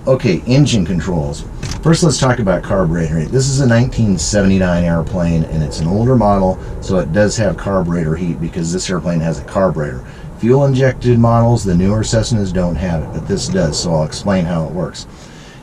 Okay, engine controls. First, let's talk about carburetor heat. This is a 1979 airplane, and it's an older model, so it does have carburetor heat because this airplane has a carburetor. Fuel-injected models, the newer Cessnas don't have it, but this does, so I'll explain how it works.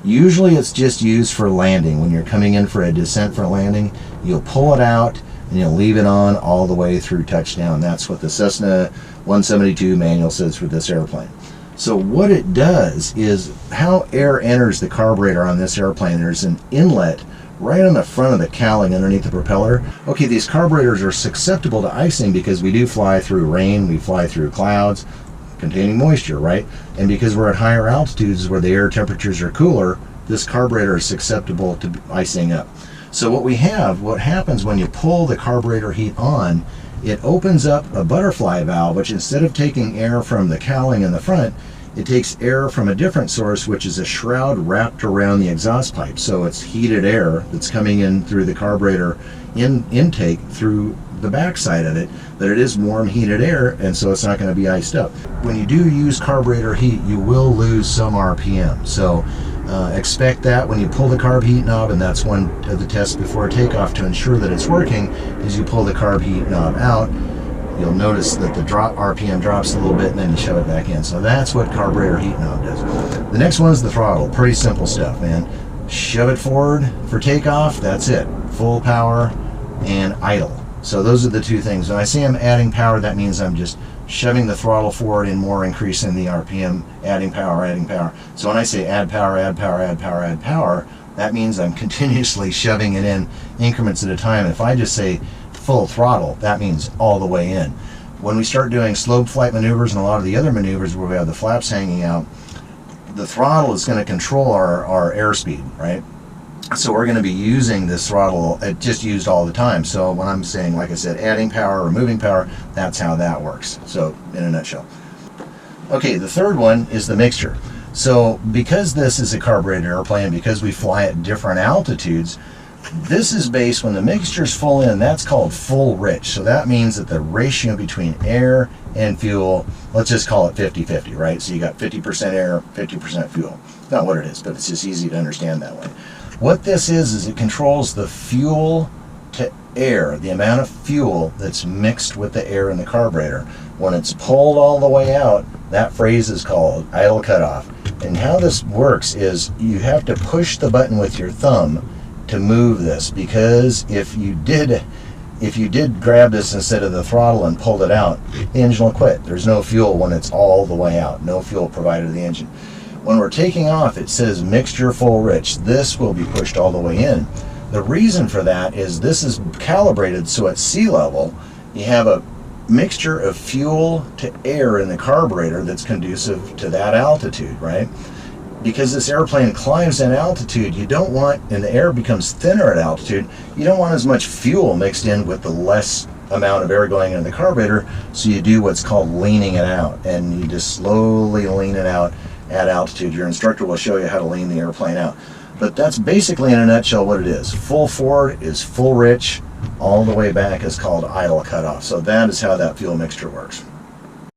Usually, it's just used for landing. When you're coming in for a descent for landing, you'll pull it out, and you'll leave it on all the way through touchdown. That's what the Cessna 172 manual says for this airplane. So what it does is how air enters the carburetor on this airplane. There's an inlet right on the front of the cowling underneath the propeller. Okay, these carburetors are susceptible to icing because we do fly through rain, we fly through clouds containing moisture, right? And because we're at higher altitudes where the air temperatures are cooler, this carburetor is susceptible to icing up. So what happens when you pull the carburetor heat on, it opens up a butterfly valve, which instead of taking air from the cowling in the front, it takes air from a different source, which is a shroud wrapped around the exhaust pipe. So it's heated air that's coming in through the carburetor intake through the backside of it, but it is warm heated air, and so it's not going to be iced up. When you do use carburetor heat, you will lose some RPM. So expect that when you pull the carb heat knob, and that's one of the tests before takeoff to ensure that it's working, is you pull the carb heat knob out. You'll notice that the RPM drops a little bit, and then you shove it back in. So that's what carburetor heat knob does. The next one is the throttle. Pretty simple stuff, man. Shove it forward for takeoff, that's it. Full power and idle. So those are the two things. When I say I'm adding power, that means I'm just shoving the throttle forward and more increasing the RPM, adding power, adding power. So when I say add power, add power, add power, add power, that means I'm continuously shoving it in increments at a time. If I just say full throttle, that means all the way in. When we start doing slope flight maneuvers and a lot of the other maneuvers where we have the flaps hanging out, the throttle is going to control our airspeed, right? So we're going to be using this throttle, just used all the time. So when I'm saying, like I said, adding power, removing power, that's how that works. So in a nutshell. Okay, the third one is the mixture. So because this is a carbureted airplane, because we fly at different altitudes, this is based when the mixture is full in, that's called full rich. So that means that the ratio between air and fuel, let's just call it 50-50, right? So you got 50% air, 50% fuel. Not what it is, but it's just easy to understand that way. What this is it controls the fuel to air, the amount of fuel that's mixed with the air in the carburetor. When it's pulled all the way out, that phrase is called idle cutoff. And how this works is you have to push the button with your thumb to move this, because if you did grab this instead of the throttle and pulled it out, the engine will quit. There's no fuel when it's all the way out, no fuel provided to the engine. When we're taking off, it says mixture full rich. This will be pushed all the way in. The reason for that is this is calibrated so at sea level, you have a mixture of fuel to air in the carburetor that's conducive to that altitude, right? Because this airplane climbs in altitude, you don't want, and the air becomes thinner at altitude, you don't want as much fuel mixed in with the less amount of air going into the carburetor, so you do what's called leaning it out, and you just slowly lean it out at altitude. Your instructor will show you how to lean the airplane out. But that's basically in a nutshell what it is. Full forward is full rich, all the way back is called idle cutoff. So that is how that fuel mixture works.